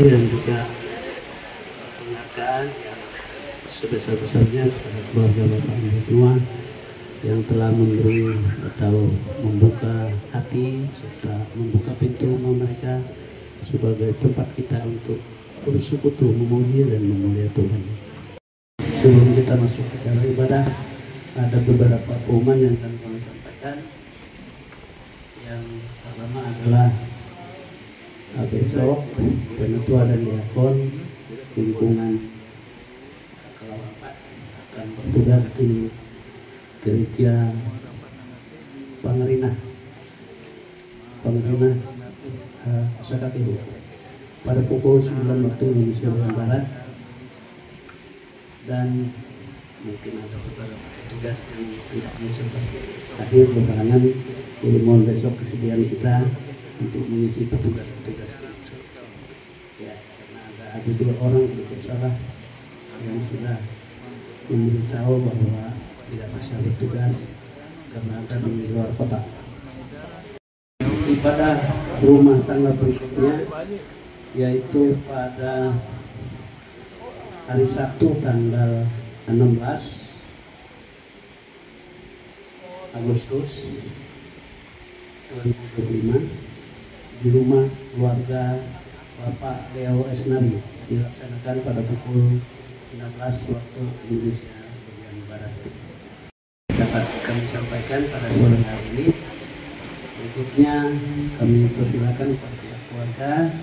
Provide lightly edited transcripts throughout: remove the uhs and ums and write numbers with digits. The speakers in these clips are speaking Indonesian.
dan juga penghargaan yang sebesar-besarnya kepada keluarga Bapak Ibu semua yang telah memberi atau membuka hati serta membuka pintu rumah mereka sebagai tempat kita untuk bersekutu, memuji dan memuliakan Tuhan. Sebelum kita masuk ke acara ibadah, ada beberapa pengumuman yang akan kami sampaikan. Yang pertama adalah besok penetua dan diakon lingkungan Kelawapat akan bertugas di gereja Pangerina Sakakehu pada pukul 9 waktu Indonesia bagian Barat, dan mungkin ada beberapa petugas yang tidak bisa hadir berhalangan. Jadi mohon besok kesediaan kita untuk mengisi petugas-petugas ya, karena ada 2 orang yang bersalah yang sudah memberitahu bahwa tidak bisa bertugas karena ada di luar kota. Ibadah rumah tangga berikutnya yaitu pada hari Sabtu tanggal 16 Agustus 2025 di rumah keluarga Bapak Leo Esnari dilaksanakan pada pukul 16 waktu Indonesia bagian Barat. Dapat kami sampaikan pada sore hari ini. Berikutnya kami persilakan kepada pihak keluarga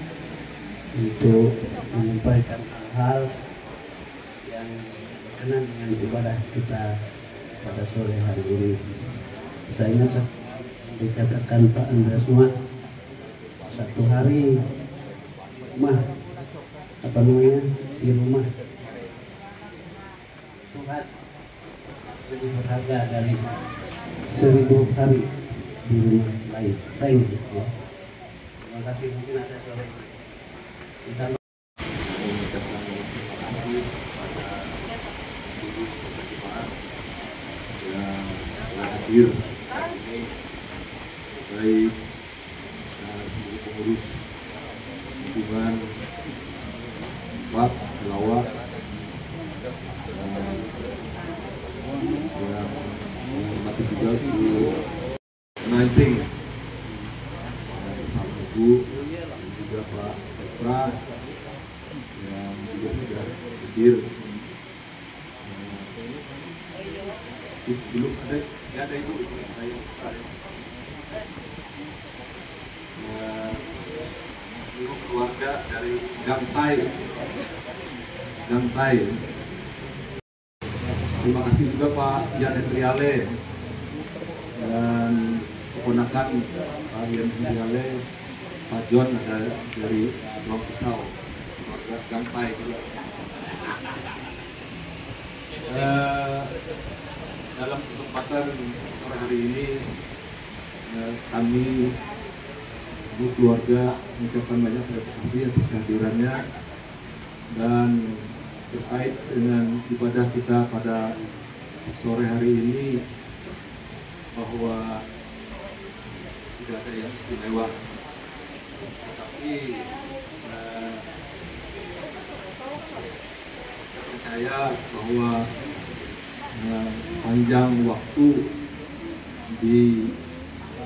untuk menyampaikan hal-hal yang berkenan dengan ibadah kita pada sore hari ini. Saya ingat dikatakan Pak Andreas semua, 1 hari di rumah Tuhan lebih berharga dari 1000 hari di rumah lain. Saya ingin ya. Terima kasih. Mungkin ada suara kita mengucapkan terima kasih pada seluruh jemaat yang telah hadir hari ini, baik seluruh pengurus hubungan Pak Kelawak yang menghormati juga Bu Nanting bersama Ibu dan juga Pak Esra yang juga sudah hadir. Belum ada Ibu saya Esra seluruh keluarga dari Gangtai. Terima kasih juga Pak Janet Riale dan keponakan Pak Janet Riale, Pak John ada dari Pulau Pisau, keluarga Gangtai. Dalam kesempatan sore hari ini kami keluarga mengucapkan banyak terima kasih atas kehadirannya dan terkait dengan ibadah kita pada sore hari ini, bahwa tidak ada yang istimewa, tetapi kita percaya bahwa sepanjang waktu di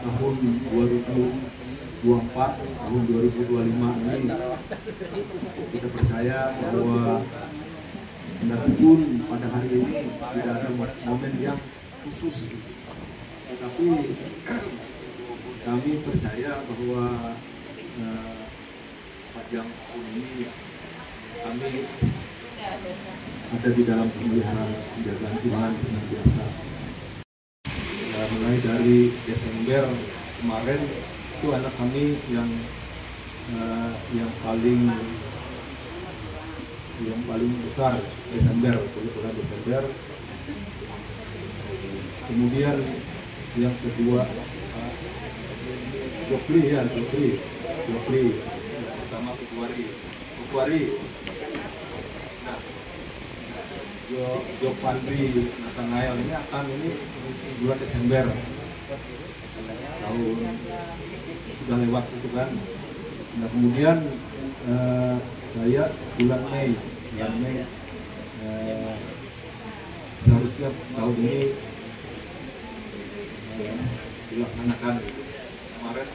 tahun 2024, tahun 2025 ini, kita percaya bahwa meskipun pada hari ini tidak ada momen yang khusus, tetapi kami percaya bahwa panjang tahun ini kami ada di dalam pemeliharaan penjagaan Tuhan senantiasa. Mulai dari Desember kemarin itu anak kami yang paling besar Desember, kebetulan Desember. Kemudian yang kedua Jopri. Yang pertama Februari. Nah, Jopandri Nathanael ini akan bulan Desember tahun sudah lewat itu kan. Nah kemudian sejak bulan Mei seharusnya tahun ini dilaksanakan gitu. Kemarin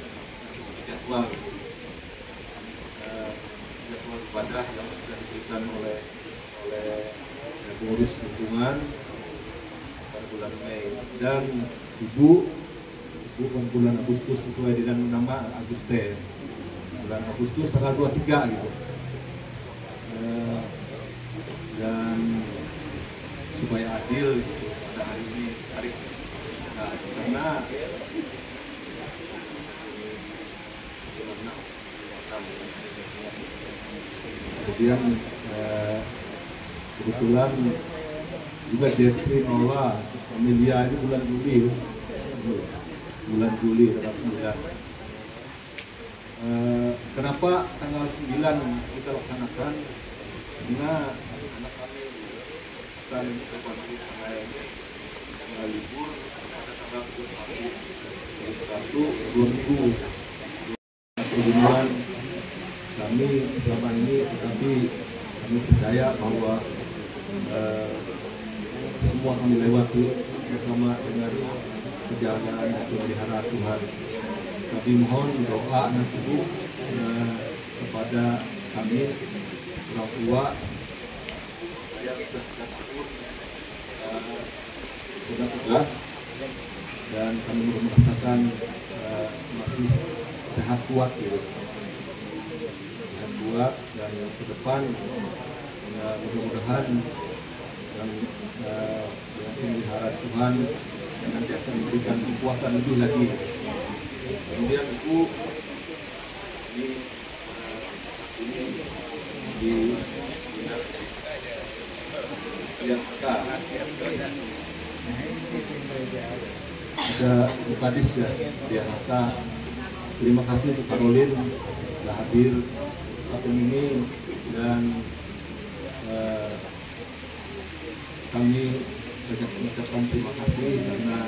sesuai jadwal jadwal ibadah yang sudah diberikan oleh pengurus lingkungan pada bulan Mei, dan ibu bulan Agustus sesuai dengan nama Aguste, bulan Agustus tanggal 23 gitu. Dan supaya adil gitu, pada hari ini karena kemudian kebetulan juga Jetri Nola Amelia ini bulan Juli tanggal 9. Kenapa tanggal 9 kita laksanakan? Karena anak kami akan mencoba libur pada tanggal 21 2 minggu perhubungan kami selama ini, tetapi kami percaya bahwa semua kami lewati bersama dengan perjalanan yang dipelihara Tuhan. Kami mohon doa dan ibu kepada kami orang tua. Saya sudah 3 tahun bertugas dan kami merasakan masih sehat kuat gitu. Sehat kuat, dan ke depan mudah-mudahan dan dengan pemeliharaan Tuhan yang nanti akan memberikan kekuatan lebih lagi. Kemudian ibu ini di dinas ILHK ada Bukadis ya di ILHK. Terima kasih untuk Karolin telah hadir kesempatan ini, dan kami banyak mengucapkan terima kasih karena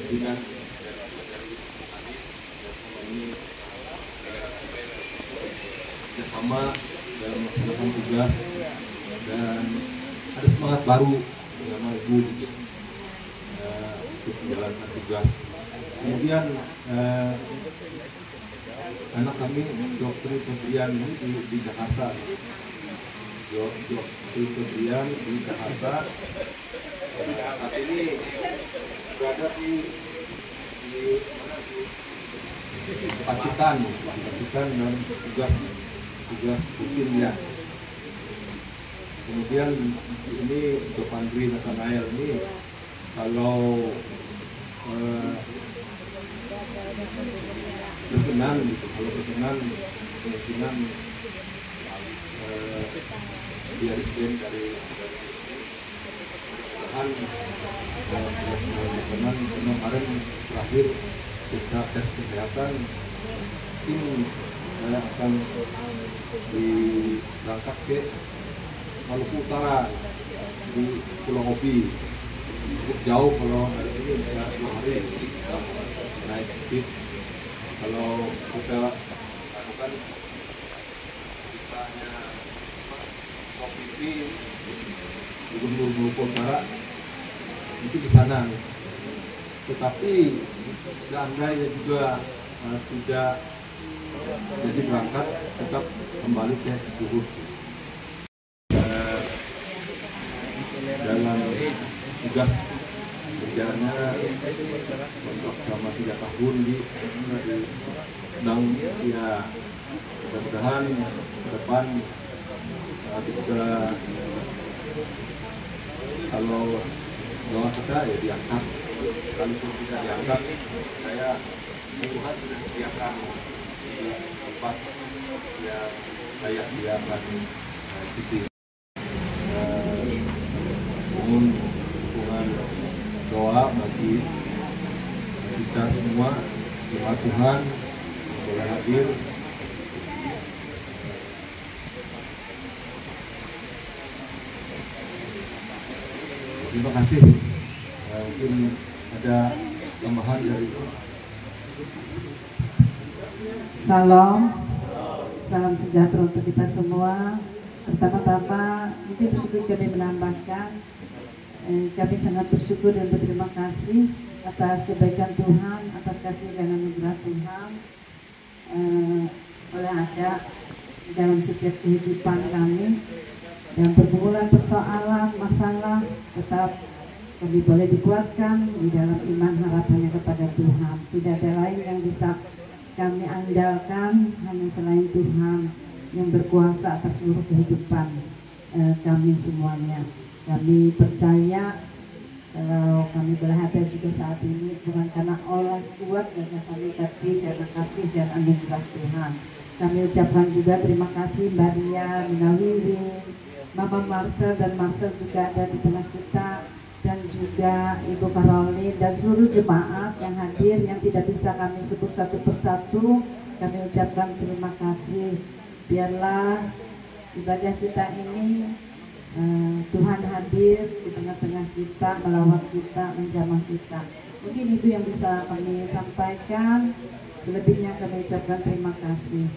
dengan dari Bukadis selama ini kerjasama dalam melaksanakan tugas, dan ada semangat baru bersama ibu untuk menjalankan tugas. Kemudian anak kami Jokri Febrian ini di Jakarta. Jokri Febrian di Jakarta saat ini berada di Pacitan dan tugas rutinnya. Kemudian ini Jopandri Nathanael ini kalau berkenan kemungkinan dia resign dari Tuhan berkenan, karena kemarin terakhir periksa tes kesehatan mungkin akan berangkat ke Maluku Utara di Pulau Obi. Cukup jauh, kalau dari sini bisa 2 hari naik speed. Kalau kita lakukan ceritanya Sopipi Gubernur Maluku Utara itu di sana. Tetapi seandainya juga tidak jadi berangkat, tetap kembali ke Ubud. Dalam tugas berjalannya kontrak selama 3 tahun di Nang Sia. Mudah-mudahan ke depan bisa, kalau doa kita ya diangkat, sekalipun tidak diangkat, saya Tuhan sudah sediakan di tempat yang layak dia akan cuti. Mohon dukungan doa bagi kita semua, jemaat Tuhan yang boleh hadir. Terima kasih. Mungkin ada tambahan dari itu. Salam Salam sejahtera untuk kita semua. Pertama-tama mungkin sedikit kami menambahkan, kami sangat bersyukur dan berterima kasih atas kebaikan Tuhan, atas kasih dan anugerah Tuhan oleh ada dalam setiap kehidupan kami. Dan pergumulan persoalan, masalah tetap kami boleh dikuatkan di dalam iman harapannya kepada Tuhan. Tidak ada lain yang bisa kami andalkan hanya selain Tuhan yang berkuasa atas seluruh kehidupan kami semuanya. Kami percaya kalau kami boleh hadir juga saat ini bukan karena oleh kuat gagah kami, tapi karena kasih dan anugerah Tuhan. Kami ucapkan juga terima kasih Mbak Ria, Mina Wiwin, Mama Marcel dan Marcel juga ada di tengah kita, dan juga Ibu Caroline dan seluruh jemaat yang hadir yang tidak bisa kami sebut satu persatu. Kami ucapkan terima kasih. Biarlah ibadah kita ini Tuhan hadir di tengah-tengah kita, melawat kita, menjamah kita. Mungkin itu yang bisa kami sampaikan. Selebihnya kami ucapkan terima kasih.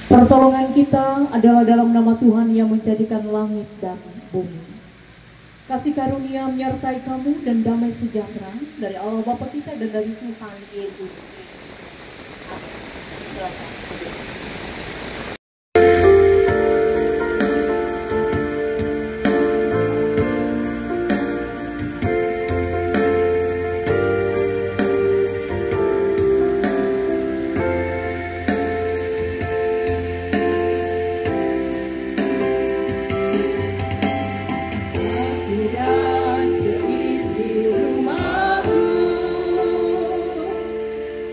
Pertolongan kita adalah dalam nama Tuhan yang menjadikan langit dan bumi. Kasih karunia menyertai kamu dan damai sejahtera dari Allah Bapa kita dan dari Tuhan Yesus Kristus. Amin. Silakan.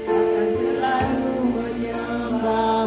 Akan selalu menyembah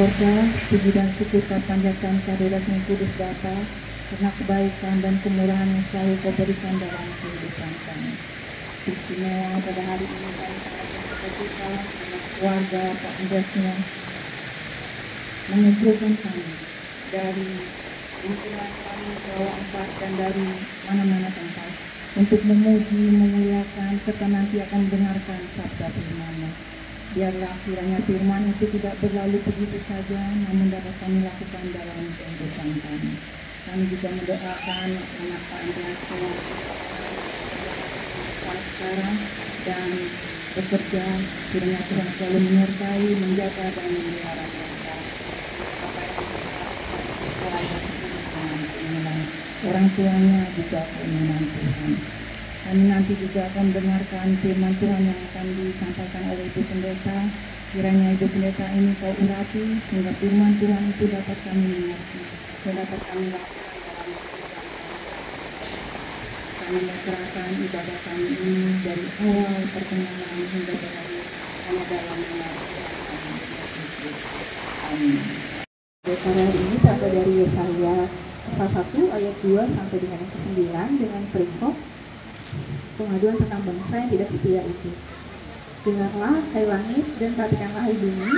sorga, puji dan syukur kami panjatkan kehadirat-Mu Kudus Bapa, karena kebaikan dan kemurahan yang selalu Kau berikan dalam kehidupan kami. Istimewa pada hari ini kami sangat bersuka-cita karena keluarga Pak Andreasnya mengumpulkan kami dari lingkungan kami Jawa 4 dan dari mana-mana tempat untuk memuji, memuliakan, serta nanti akan mendengarkan sabda firman-Mu. Biarlah kiranya firman itu tidak berlalu begitu saja, namun dapat kami lakukan dalam kehidupan kami. Kami juga mendoakan anak Pak Andreas saat sekarang dan bekerja, kiranya Tuhan selalu menyertai, menjaga dan memelihara mereka. Sesuai hasil dengan orang tuanya juga keinginan Tuhan. Kami nanti juga akan mendengarkan firman Tuhan yang akan disampaikan oleh Ibu Pendeta. Kiranya Ibu Pendeta ini Kau urapi sehingga firman Tuhan itu dapat kami mengerti dan dapat kami lakukan dalam kehidupan kami. Kami serahkan ibadah kami ini dari awal pertengahan hingga berakhir hanya dalam nama Tuhan Yesus Kristus. Amin. Dasar hari ini terambil dari Yesaya pasal 1 ayat 2 sampai dengan yang ke-9 dengan perikop pengaduan tentang bangsa yang tidak setia itu. Dengarlah hai langit dan perhatikanlah hai bumi,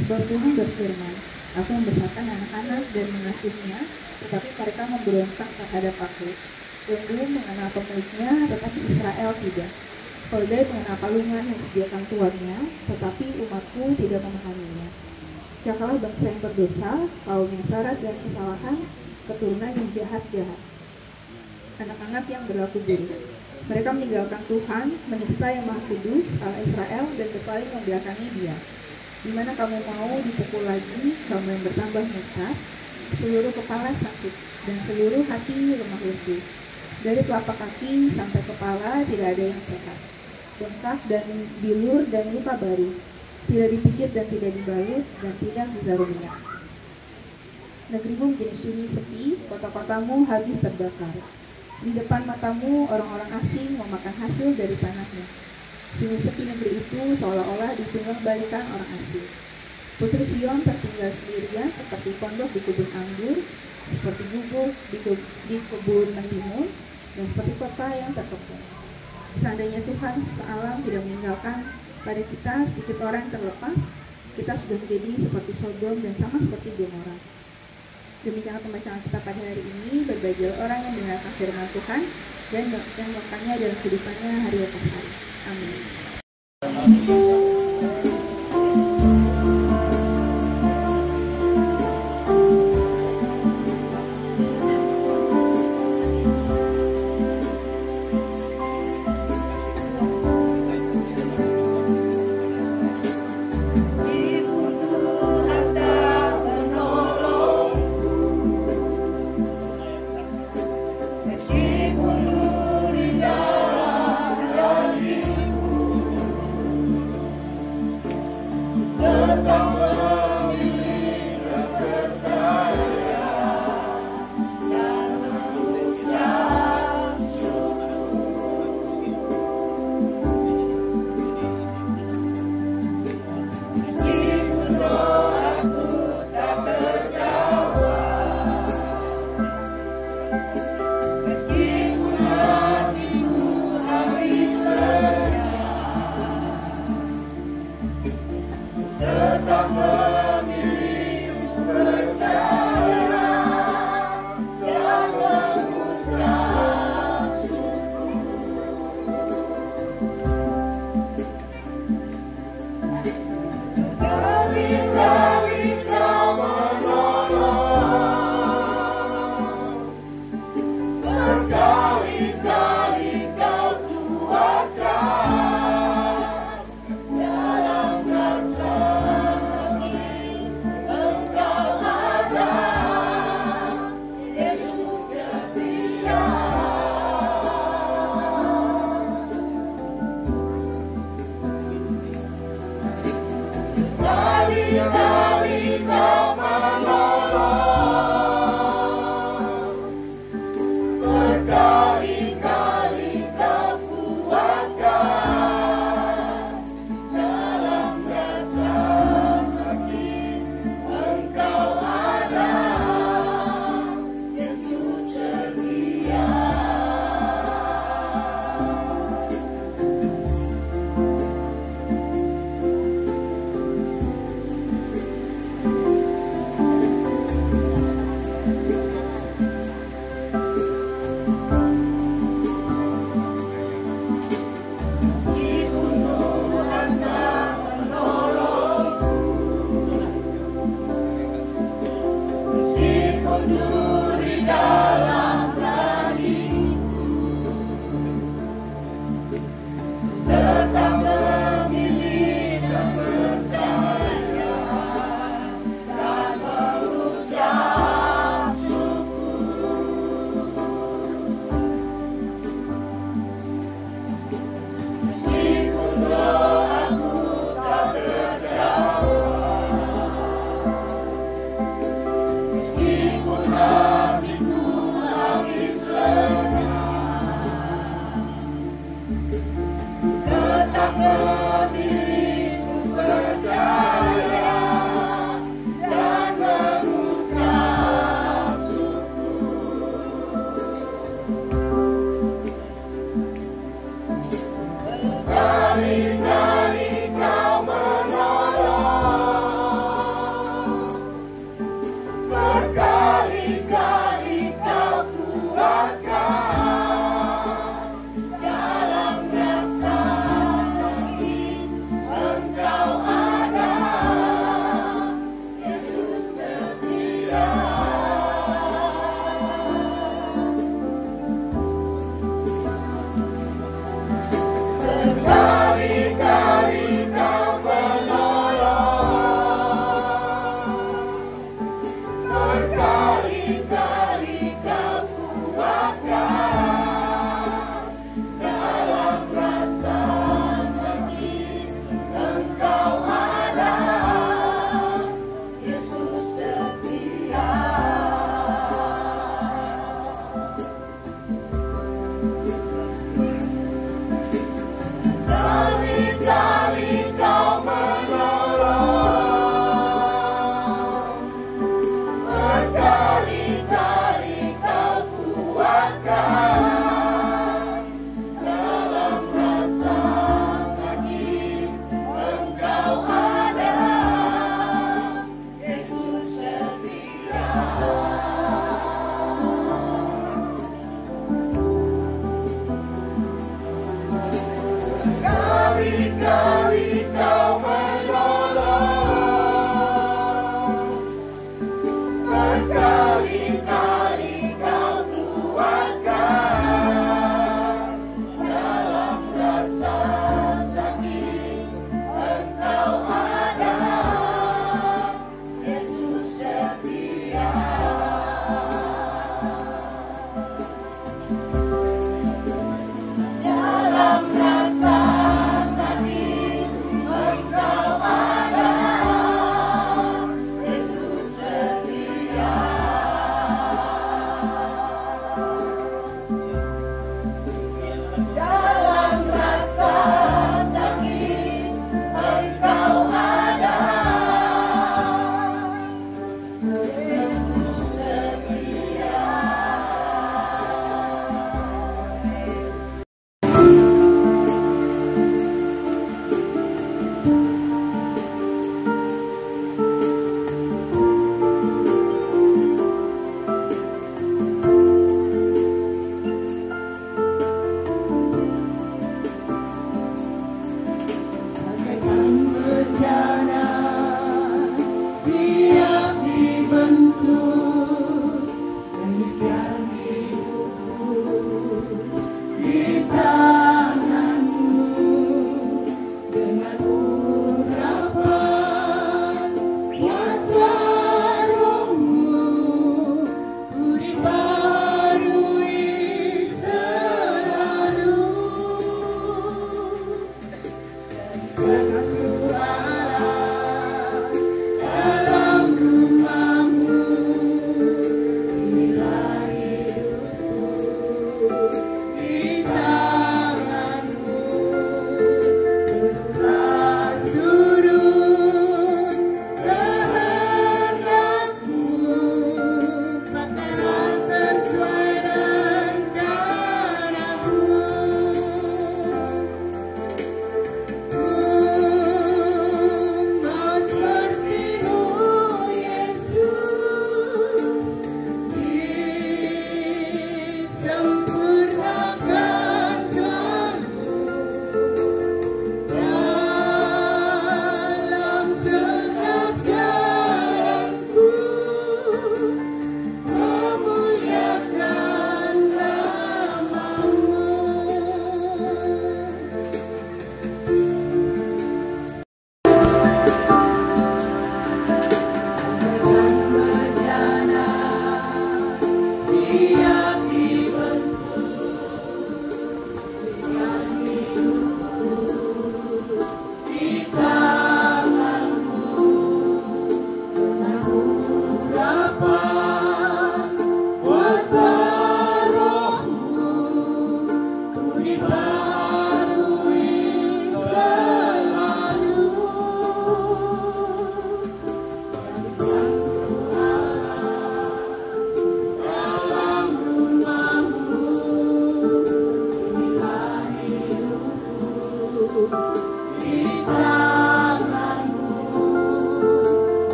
sebab Tuhan berfirman, Aku membesarkan anak-anak dan mengasuhnya, tetapi mereka memberontak terhadap Aku. Lembu mengenal pemiliknya, tetapi Israel tidak. Keledai mengenal palungan yang disediakan tuannya, tetapi umatku tidak memahaminya. Cakalah bangsa yang berdosa, kaum yang syarat dengan kesalahan, keturunan yang jahat-jahat. Anak-anak yang berlaku buruk. Mereka meninggalkan Tuhan, menista yang Maha Kudus, Allah Israel, dan berpaling membelakangi Dia. Di mana kamu mau dipukul lagi, kamu yang bertambah murtad, seluruh kepala sakit, dan seluruh hati lemah lesu. Dari telapak kaki sampai kepala tidak ada yang sehat. Bengkak dan bilur dan luka baru, tidak dipijit dan tidak dibalut, dan tidak ditaruh minyak. Negerimu menjadi sunyi sepi, kota-kotamu habis terbakar. Di depan matamu orang-orang asing memakan hasil dari tanahnya. Sunyi sepi negeri itu seolah-olah ditunggang balikan orang asing. Putri Sion tertinggal sendirian seperti pondok di kebun anggur, seperti gubuk di kebun mentimun, dan seperti kota yang terkepung. Seandainya Tuhan sealam tidak meninggalkan pada kita sedikit orang yang terlepas, kita sudah menjadi seperti Sodom dan sama seperti Gomora. Demikianlah pembacaan kita pada hari ini. Berbahagialah orang yang mendengarkan firman Tuhan dan melakukannya dalam kehidupannya hari lepas hari. Amin. Berkali-kali kau kuatkan.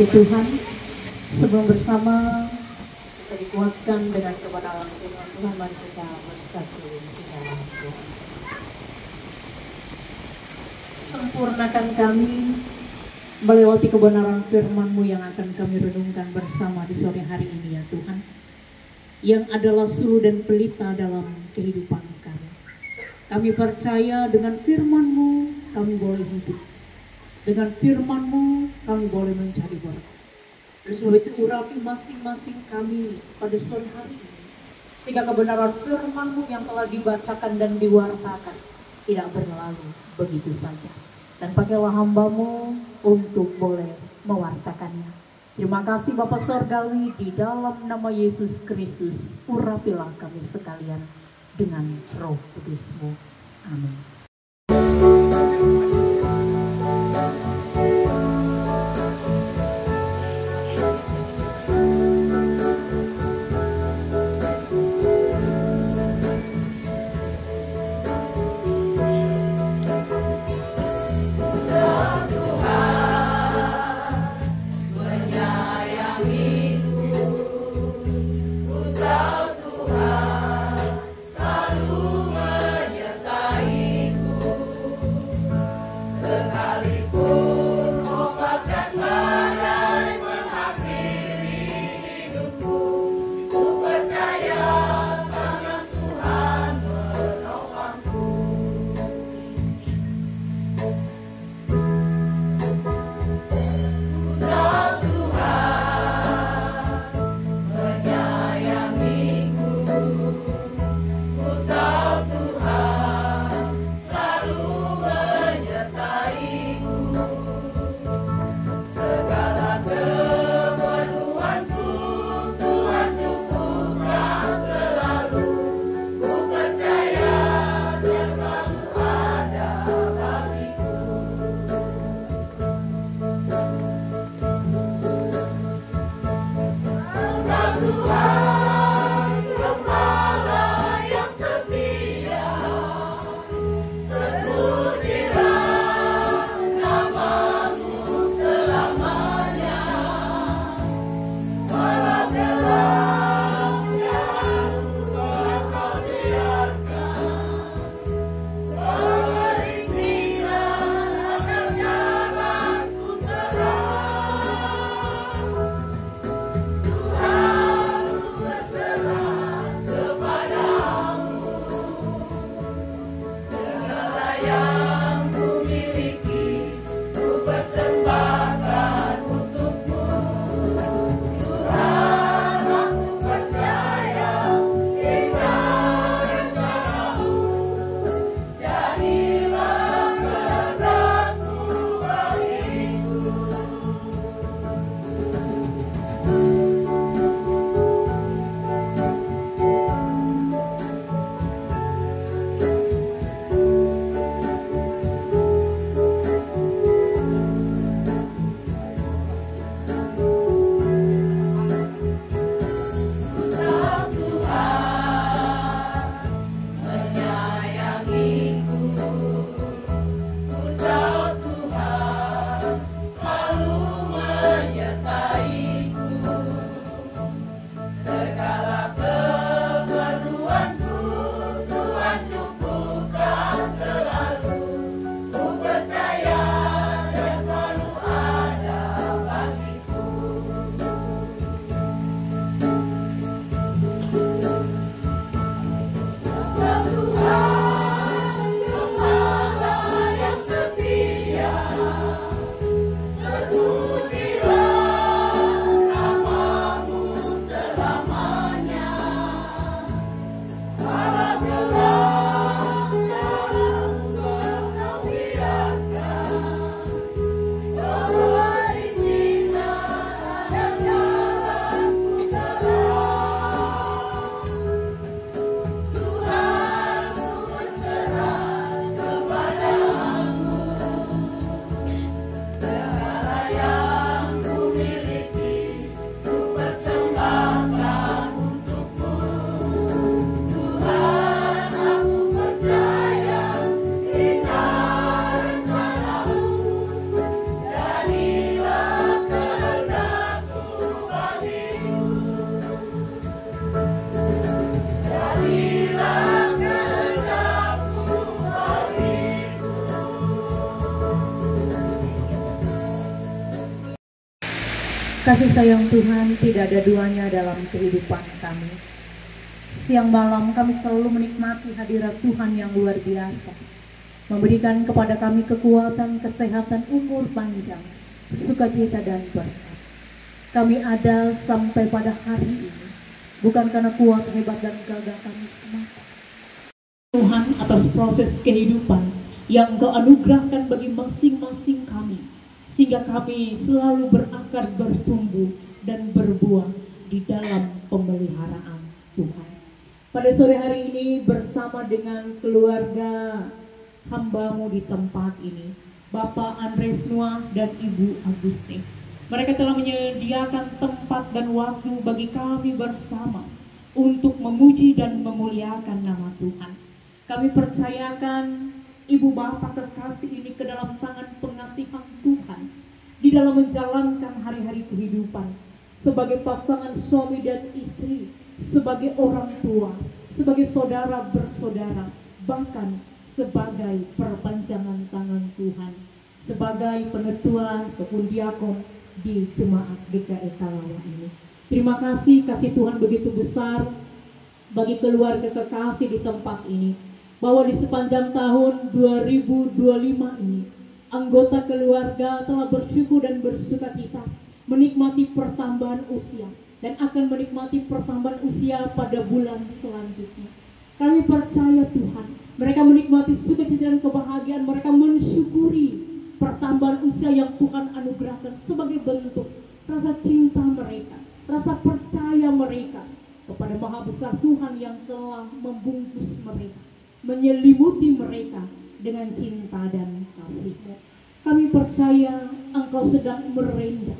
kasih Tuhan, sebelum bersama kita dikuatkan dengan kebenaran firman Tuhan, mari kita bersatu di dalam doa. Sempurnakan kami melewati kebenaran firman-Mu yang akan kami renungkan bersama di sore hari ini ya Tuhan, yang adalah suluh dan pelita dalam kehidupan kami. Kami percaya dengan firman-Mu kami boleh hidup, dengan firman-Mu kami boleh mencari berkat. Oleh sebab itu urapi masing-masing kami pada sore hari ini, sehingga kebenaran firman-Mu yang telah dibacakan dan diwartakan tidak berlalu begitu saja. Dan pakailah hamba-Mu untuk boleh mewartakannya. Terima kasih Bapa Sorgawi, di dalam nama Yesus Kristus, urapilah kami sekalian dengan Roh Kudus-Mu. Amin. Selalu menyertai Kasih sayang Tuhan tidak ada duanya dalam kehidupan kami. Siang malam kami selalu menikmati hadirat Tuhan yang luar biasa, memberikan kepada kami kekuatan, kesehatan, umur panjang, sukacita dan berkat. Kami ada sampai pada hari ini bukan karena kuat, hebat, dan gagah kami semata. Tuhan atas proses kehidupan yang Engkau anugerahkan bagi masing-masing kami, sehingga kami selalu berakar, bertumbuh, dan berbuah di dalam pemeliharaan Tuhan. Pada sore hari ini bersama dengan keluarga hamba-Mu di tempat ini, Bapak Andres Noah dan Ibu Aguste. Mereka telah menyediakan tempat dan waktu bagi kami bersama untuk memuji dan memuliakan nama Tuhan. Kami percayakan Ibu Bapak kekasih ini ke dalam tangan pengasihan Tuhan di dalam menjalankan hari-hari kehidupan sebagai pasangan suami dan istri, sebagai orang tua, sebagai saudara bersaudara, bahkan sebagai perpanjangan tangan Tuhan, sebagai penetua ataupun diakon di jemaat GKI Talawa ini. Terima kasih Tuhan begitu besar bagi keluarga kekasih di tempat ini, bahwa di sepanjang tahun 2025 ini anggota keluarga telah bersyukur dan bersukacita menikmati pertambahan usia dan akan menikmati pertambahan usia pada bulan selanjutnya. Kami percaya Tuhan, mereka menikmati sukacita dan kebahagiaan, mereka mensyukuri pertambahan usia yang Tuhan anugerahkan sebagai bentuk rasa cinta mereka, rasa percaya mereka kepada Maha Besar Tuhan yang telah membungkus mereka, menyelimuti mereka dengan cinta dan kasih-Mu. Kami percaya Engkau sedang merendah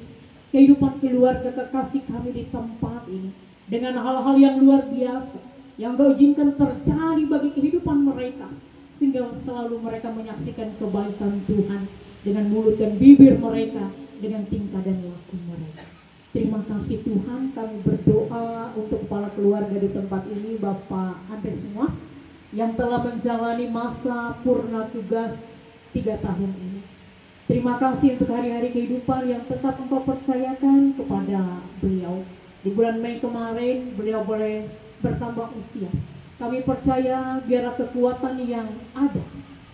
kehidupan keluarga kekasih kami di tempat ini dengan hal-hal yang luar biasa yang Engkau izinkan terjadi bagi kehidupan mereka, sehingga selalu mereka menyaksikan kebaikan Tuhan dengan mulut dan bibir mereka, dengan tingkah dan laku mereka. Terima kasih Tuhan. Kami berdoa untuk kepala keluarga di tempat ini, Bapak Andres Noah, yang telah menjalani masa purna tugas 3 tahun ini. Terima kasih untuk hari-hari kehidupan yang tetap Engkau percayakan kepada beliau. Di bulan Mei kemarin beliau boleh bertambah usia. Kami percaya biarlah kekuatan yang ada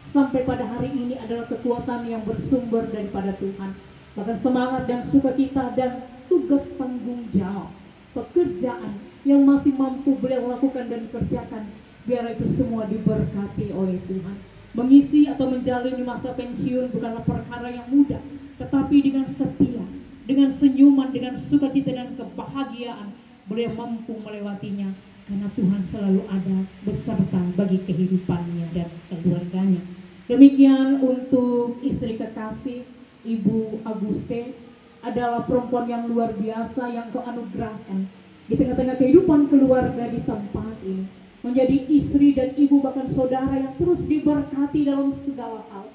sampai pada hari ini adalah kekuatan yang bersumber daripada Tuhan. Bahkan semangat dan sukacita dan tugas tanggung jawab, pekerjaan yang masih mampu beliau lakukan dan kerjakan, biar itu semua diberkati oleh Tuhan. Mengisi atau menjalani masa pensiun bukanlah perkara yang mudah, tetapi dengan setia, dengan senyuman, dengan sukacita dan kebahagiaan, beliau mampu melewatinya, karena Tuhan selalu ada beserta bagi kehidupannya dan keluarganya. Demikian untuk istri kekasih, Ibu Aguste, adalah perempuan yang luar biasa yang Kau anugerahkan di tengah-tengah kehidupan keluarga di tempat ini, menjadi istri dan ibu bahkan saudara yang terus diberkati dalam segala hal.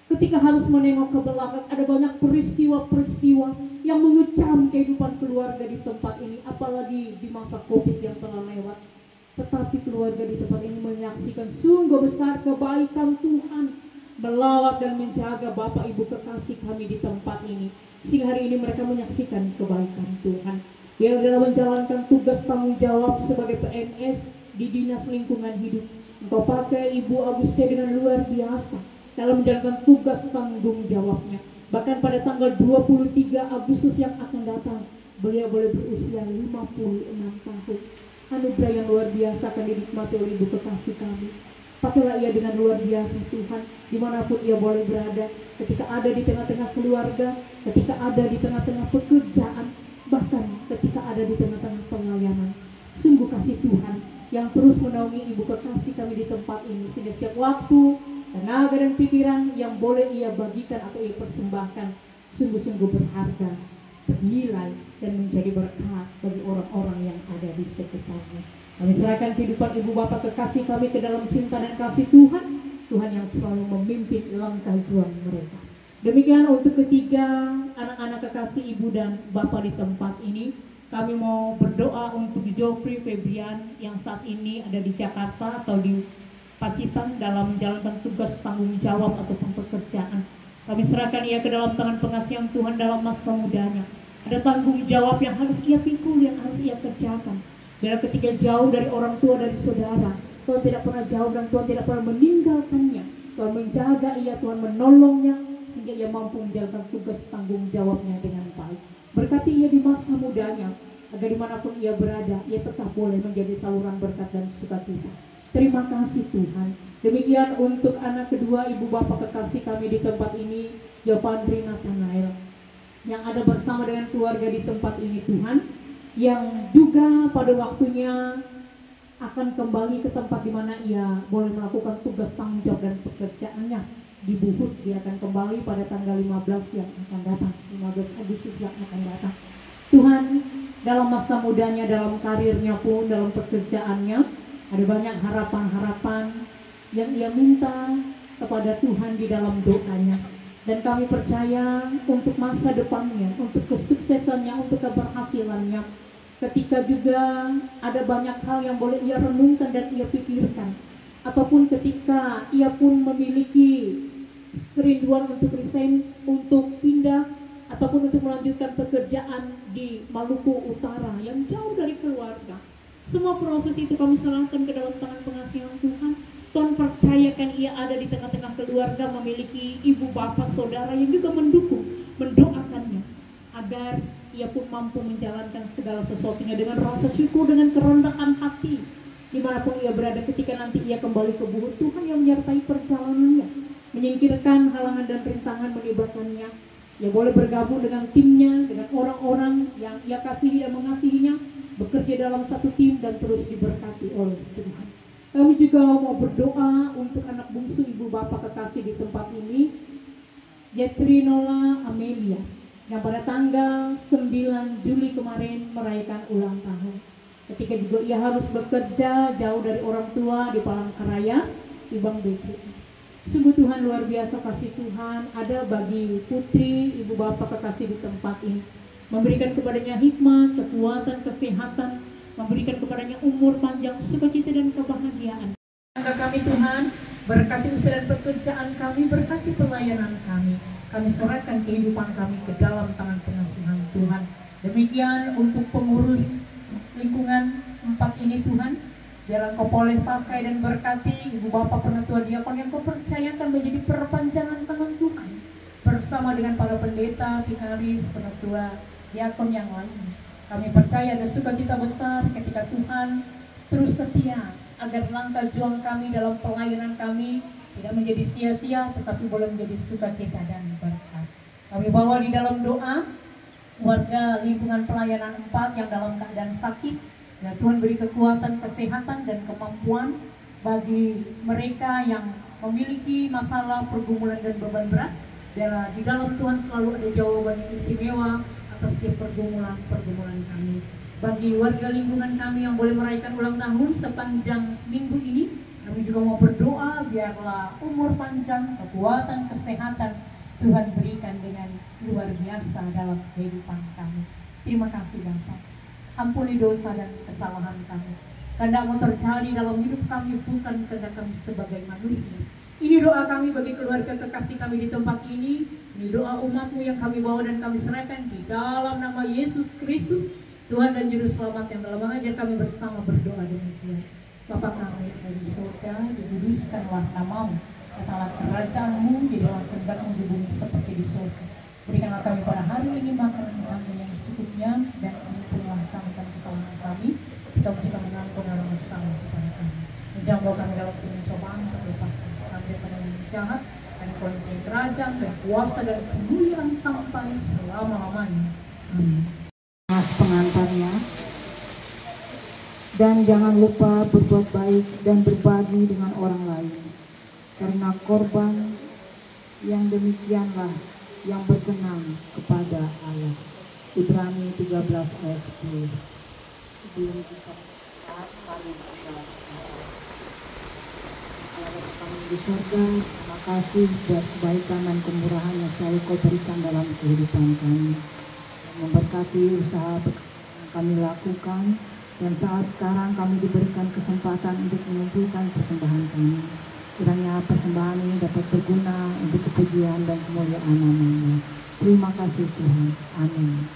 Ketika harus menengok ke belakang, ada banyak peristiwa-peristiwa yang mengecam kehidupan keluarga di tempat ini, apalagi di masa COVID yang telah lewat. Tetapi keluarga di tempat ini menyaksikan sungguh besar kebaikan Tuhan melawat dan menjaga Bapak Ibu kekasih kami di tempat ini, sehingga hari ini mereka menyaksikan kebaikan Tuhan. Biar dalam menjalankan tugas tanggung jawab sebagai PNS di Dinas Lingkungan Hidup, Engkau pakai Ibu Aguste dengan luar biasa dalam menjalankan tugas tanggung jawabnya. Bahkan pada tanggal 23 Agustus yang akan datang, beliau boleh berusia 56 tahun. Anugerah yang luar biasa akan dinikmati oleh Ibu kekasih kami. Pakailah ia dengan luar biasa Tuhan, dimanapun ia boleh berada, ketika ada di tengah-tengah keluarga, ketika ada di tengah-tengah pekerjaan, bahkan ketika ada di tengah-tengah pelayanan. Sungguh kasih Tuhan yang terus menaungi Ibu kekasih kami di tempat ini, sehingga setiap waktu, tenaga dan pikiran yang boleh ia bagikan atau ia persembahkan sungguh-sungguh berharga, bernilai, dan menjadi berkat bagi orang-orang yang ada di sekitarnya. Kami serahkan kehidupan Ibu Bapak kekasih kami ke dalam cinta dan kasih Tuhan, Tuhan yang selalu memimpin langkah juang mereka. Demikian untuk ketiga anak-anak kekasih Ibu dan Bapak di tempat ini. Kami mau berdoa untuk Jofri Febrian yang saat ini ada di Jakarta atau di Pacitan dalam menjalankan tugas tanggung jawab ataupun pekerjaan. Kami serahkan ia ke dalam tangan pengasihan Tuhan dalam masa mudanya. Ada tanggung jawab yang harus ia pikul, yang harus ia kerjakan. Dan ketika jauh dari orang tua, dari saudara, Tuhan tidak pernah jauh dan Tuhan tidak pernah meninggalkannya. Tuhan menjaga ia, Tuhan menolongnya, sehingga ia mampu menjalankan tugas tanggung jawabnya dengan baik. Berkati ia di masa mudanya, agar dimanapun ia berada, ia tetap boleh menjadi saluran berkat dan sukacita. Terima kasih Tuhan. Demikian untuk anak kedua ibu bapak kekasih kami di tempat ini, Yopandri Nathanael, yang ada bersama dengan keluarga di tempat ini Tuhan, yang juga pada waktunya akan kembali ke tempat di mana ia boleh melakukan tugas tanggung jawab dan pekerjaannya di Buhut. Dia akan kembali pada tanggal 15 yang akan datang, 15 Agustus yang akan datang. Tuhan, dalam masa mudanya, dalam karirnya pun, dalam pekerjaannya, ada banyak harapan-harapan yang ia minta kepada Tuhan di dalam doanya. Dan kami percaya untuk masa depannya, untuk kesuksesannya, untuk keberhasilannya, ketika juga ada banyak hal yang boleh ia renungkan dan ia pikirkan, ataupun ketika ia pun memiliki kerinduan untuk resign, untuk pindah, ataupun untuk melanjutkan pekerjaan di Maluku Utara yang jauh dari keluarga. Semua proses itu kami serahkan ke dalam tangan pengasihan Tuhan. Tuhan percayakan ia ada di tengah-tengah keluarga, memiliki ibu bapak saudara yang juga mendukung, mendoakannya, agar ia pun mampu menjalankan segala sesuatunya dengan rasa syukur, dengan kerendahan hati. Dimanapun ia berada ketika nanti ia kembali ke Buhut, Tuhan yang menyertai perjalanannya, menyingkirkan halangan dan rintangan melibatkannya. Ia boleh bergabung dengan timnya, dengan orang-orang yang ia kasihi dan mengasihinya, bekerja dalam satu tim dan terus diberkati oleh Tuhan. Kami juga mau berdoa untuk anak bungsu ibu bapak kekasih di tempat ini, Yetrinola Amelia, yang pada tanggal 9 Juli kemarin merayakan ulang tahun. Ketika juga ia harus bekerja jauh dari orang tua di Palangkaraya, di Bank BCI. Sungguh Tuhan luar biasa kasih Tuhan ada bagi putri ibu bapak kekasih di tempat ini, memberikan kepadanya hikmat, kekuatan, kesehatan, memberikan kepadanya umur panjang, sukacita dan kebahagiaan. Kami Tuhan, berkati usaha dan pekerjaan kami, berkati pelayanan kami. Kami serahkan kehidupan kami ke dalam tangan pengasihan Tuhan. Demikian untuk pengurus lingkungan 4 ini Tuhan, biarlah Kau boleh pakai dan berkati ibu bapak penatua diakon yang Kau percayakan menjadi perpanjangan tangan Tuhan, bersama dengan para pendeta, vikaris, penatua diakon yang lain. Kami percaya ada sukacita besar ketika Tuhan terus setia, agar langkah juang kami dalam pelayanan kami tidak menjadi sia-sia, tetapi boleh menjadi sukacita dan berkat. Kami bawa di dalam doa warga lingkungan pelayanan 4 yang dalam keadaan sakit, ya Tuhan beri kekuatan, kesehatan dan kemampuan bagi mereka yang memiliki masalah, pergumulan dan beban berat. Biarlah di dalam Tuhan selalu ada jawaban yang istimewa atas setiap pergumulan kami. Bagi warga lingkungan kami yang boleh merayakan ulang tahun sepanjang minggu ini, kami juga mau berdoa biarlah umur panjang, kekuatan, kesehatan Tuhan berikan dengan luar biasa dalam kehidupan kami. Terima kasih Bapa. Ampuni dosa dan kesalahan kami. Kehendak-Mu terjadi dalam hidup kami, bukan kehendak kami sebagai manusia. Ini doa kami bagi keluarga kekasih kami di tempat ini. Ini doa umat-Mu yang kami bawa dan kami serahkan di dalam nama Yesus Kristus, Tuhan dan Juru Selamat yang telah mengajar kami bersama berdoa demikian. Bapa kami yang ada di surga, dikuduskanlah nama-Mu. Datanglah kerajaan-Mu, jadilah kehendak-Mu di bumi seperti di surga. Berikanlah kami pada hari ini makanan kami yang secukupnya, dan ampunilah kami akan kesalahan kami, kita juga mengampuni orang bersalah kepada kami. Jangan bawa kami dalam pencobaan, tapi lepaskan kami daripada yang jahat, dan Kau yang kerajaan dan kuasa dan kemuliaan sampai selama-lamanya. Amin. Mas pengantarnya, dan jangan lupa berbuat baik dan berbagi dengan orang lain, karena korban yang demikianlah yang berkenan kepada Allah. Ibrani 13 ayat 10. Sebelum kita kami kami di surga, terima kasih buat kebaikan dan kemurahan yang selalu Kau berikan dalam kehidupan kami, memberkati usaha yang kami lakukan, dan saat sekarang kami diberikan kesempatan untuk mengumpulkan persembahan kami. Kiranya persembahan ini dapat berguna untuk kepujian dan kemuliaan nama-Mu. Terima kasih Tuhan. Amin.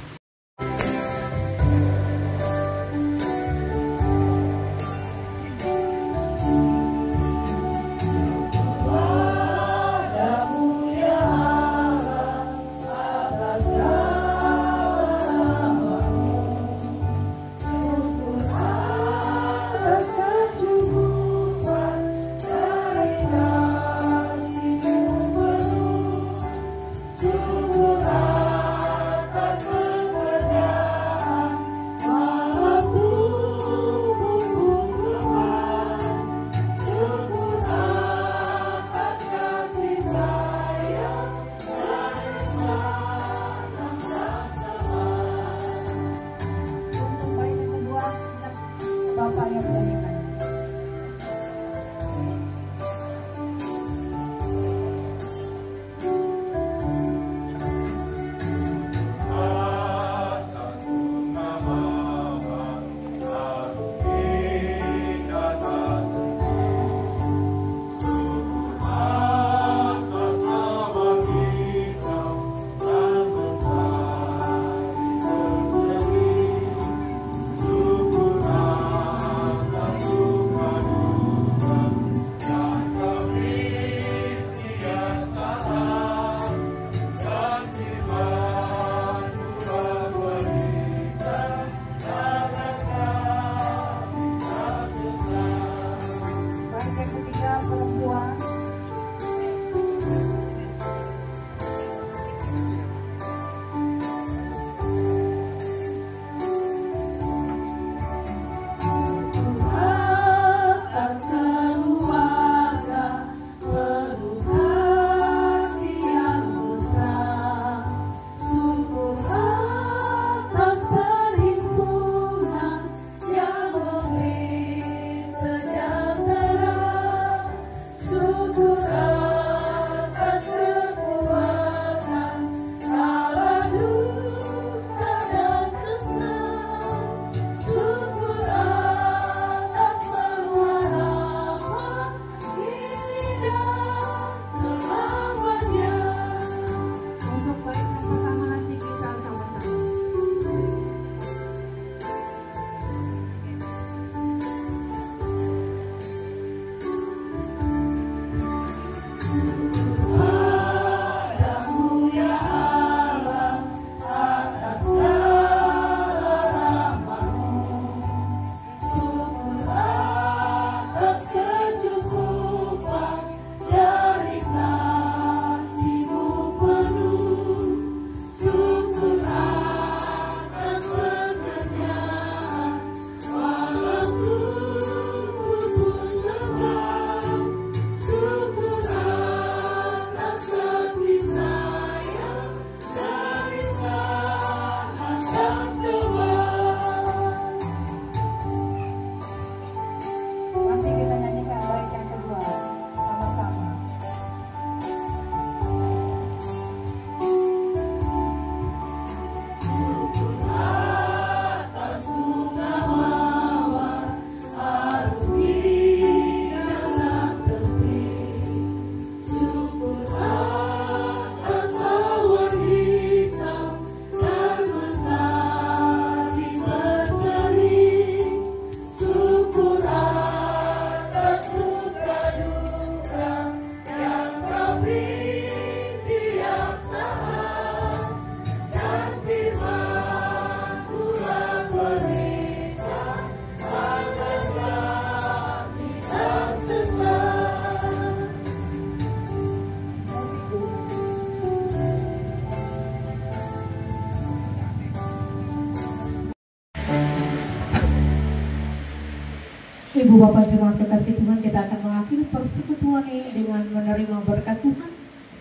Ibu Bapak Jemaat kekasih Tuhan, kita akan mengakhiri persekutuan ini dengan menerima berkat Tuhan.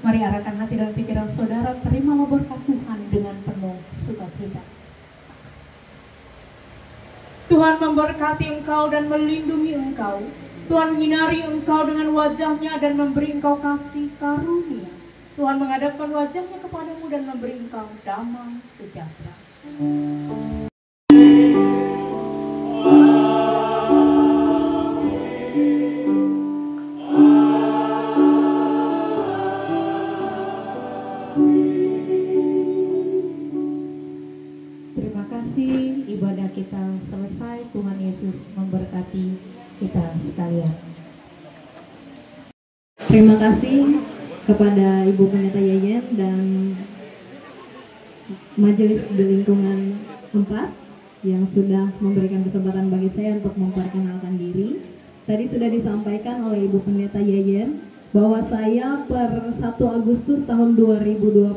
Mari arahkan hati dan pikiran saudara, terimalah berkat Tuhan dengan penuh sukacita. Tuhan memberkati engkau dan melindungi engkau. Tuhan menyinari engkau dengan wajahnya dan memberi engkau kasih karunia. Tuhan menghadapkan wajahnya kepadamu dan memberi engkau damai sejahtera. Terima kasih, ibadah kita selesai. Tuhan Yesus memberkati kita sekalian. Terima kasih kepada Ibu Pendeta Yayen dan Majelis di lingkungan 4 yang sudah memberikan kesempatan bagi saya untuk memperkenalkan diri. Tadi sudah disampaikan oleh Ibu Pendeta Yayen bahwa saya per 1 Agustus tahun 2025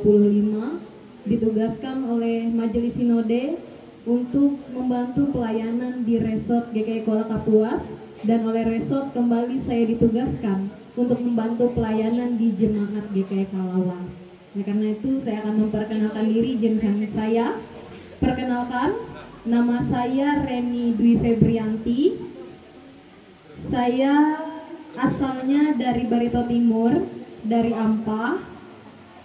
ditugaskan oleh Majelis Sinode untuk membantu pelayanan di Resort GKI Kuala Kapuas, dan oleh Resort kembali saya ditugaskan untuk membantu pelayanan di Jemaat GKI Kalawang. Nah, karena itu saya akan memperkenalkan diri jenjang saya. Perkenalkan, nama saya Reni Dwi Febrianti. Saya asalnya dari Barito Timur, dari Ampah.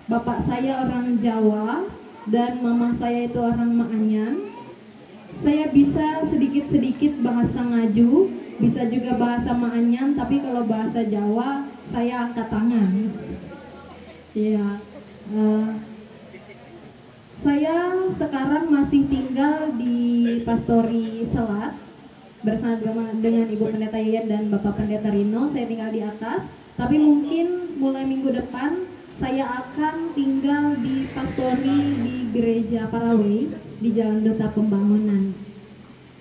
Bapak saya orang Jawa dan mama saya itu orang Maanyan. Saya bisa sedikit-sedikit bahasa Ngaju, bisa juga bahasa Maanyan, tapi kalau bahasa Jawa saya angkat tangan. Ya, saya sekarang masih tinggal di Pastori Selat bersama dengan Ibu Pendeta Yayen dan Bapak Pendeta Rino. Saya tinggal di atas, tapi mungkin mulai minggu depan saya akan tinggal di Pastori di Gereja Paraway di Jalan Duta Pembangunan.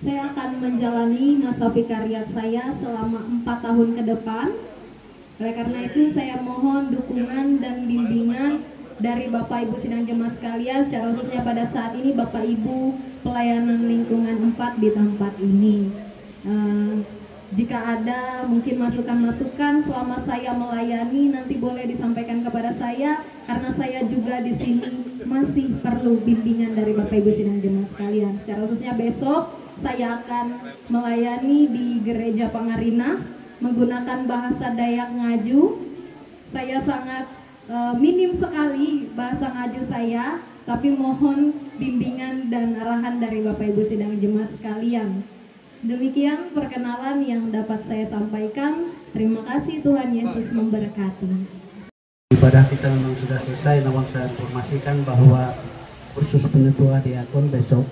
Saya akan menjalani masa vikariat saya selama 4 tahun ke depan. Oleh karena itu saya mohon dukungan dan bimbingan dari Bapak Ibu sidang jemaat sekalian, secara khususnya pada saat ini Bapak Ibu pelayanan lingkungan 4 di tempat ini. Jika ada mungkin masukan-masukan selama saya melayani, nanti boleh disampaikan kepada saya, karena saya juga di sini masih perlu bimbingan dari Bapak Ibu sidang jemaat sekalian. Secara khususnya besok saya akan melayani di Gereja Pangarina menggunakan bahasa Dayak Ngaju. Saya sangat minim sekali bahasa Ngaju saya, tapi mohon bimbingan dan arahan dari Bapak Ibu sidang jemaat sekalian. Demikian perkenalan yang dapat saya sampaikan. Terima kasih, Tuhan Yesus memberkati. Ibadah kita memang sudah selesai, namun saya informasikan bahwa khusus penetua diakon besok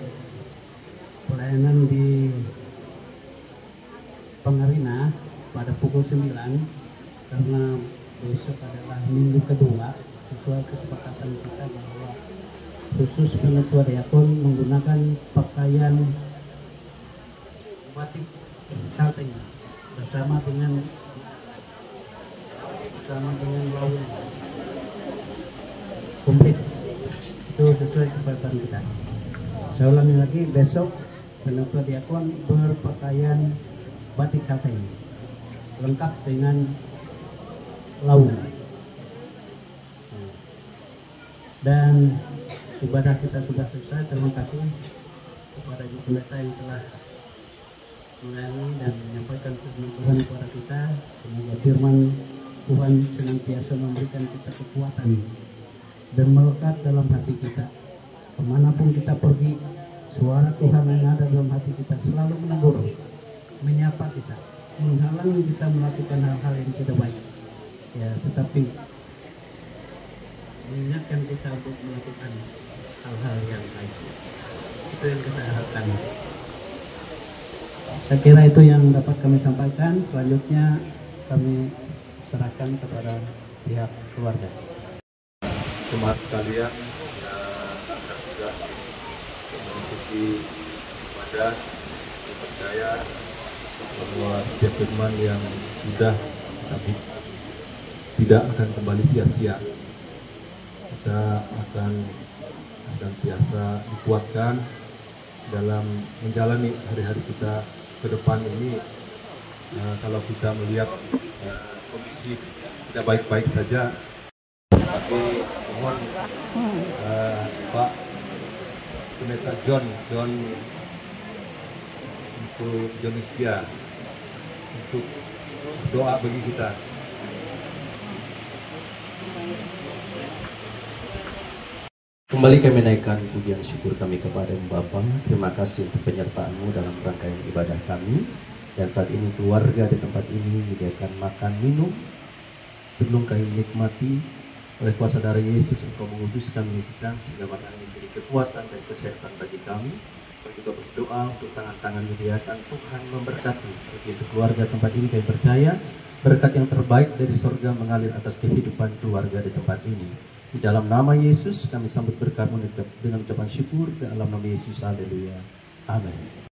pelayanan di Pangarina pada pukul 9, karena besok adalah minggu kedua sesuai kesepakatan kita bahwa khusus penetua diakon menggunakan pakaian batik Kalteng bersama dengan laun komplit. Itu sesuai kesepakatan kita. Saya ulangi lagi, besok penetua diakon berpakaian batik Kalteng lengkap dengan laun. Dan ibadah kita sudah selesai. Terima kasih kepada Ibu Pendeta yang telah melayani dan menyampaikan firman Tuhan kepada kita. Semoga firman Tuhan senantiasa memberikan kita kekuatan dan melekat dalam hati kita. Kemanapun kita pergi, suara Tuhan yang ada dalam hati kita selalu menegur, menyapa kita, menghalangi kita melakukan hal-hal yang tidak baik, ya, tetapi mengingatkan kita untuk melakukan hal-hal yang baik. Itu yang kita harapkan. Saya kira itu yang dapat kami sampaikan. Selanjutnya kami serahkan kepada pihak keluarga. Jemaat sekalian, kita sudah mengikuti ibadah, percaya bahwa setiap firman yang sudah tapi tidak akan kembali sia-sia. Kita akan senantiasa dikuatkan dalam menjalani hari-hari kita ke depan ini kalau kita melihat kondisi tidak baik-baik saja, tapi mohon Pak Pendeta John untuk Joniskia untuk doa bagi kita. Kembali kami naikkan pujian syukur kami kepada Bapa. Terima kasih untuk penyertaan-Mu dalam rangkaian ibadah kami. Dan saat ini keluarga di tempat ini menyediakan makan minum. Sebelum kami menikmati, oleh kuasa darah Yesus Engkau mengutus kami menyediakan sehingga makanan ini menjadi kekuatan dan kesehatan bagi kami. Kami juga berdoa untuk tangan-tangan menyediakan Tuhan memberkati. Begitu keluarga tempat ini kami percaya berkat yang terbaik dari surga mengalir atas kehidupan keluarga di tempat ini. Di dalam nama Yesus kami sambut berkat-Mu dengan ucapan syukur dalam nama Yesus. Haleluya. Amin.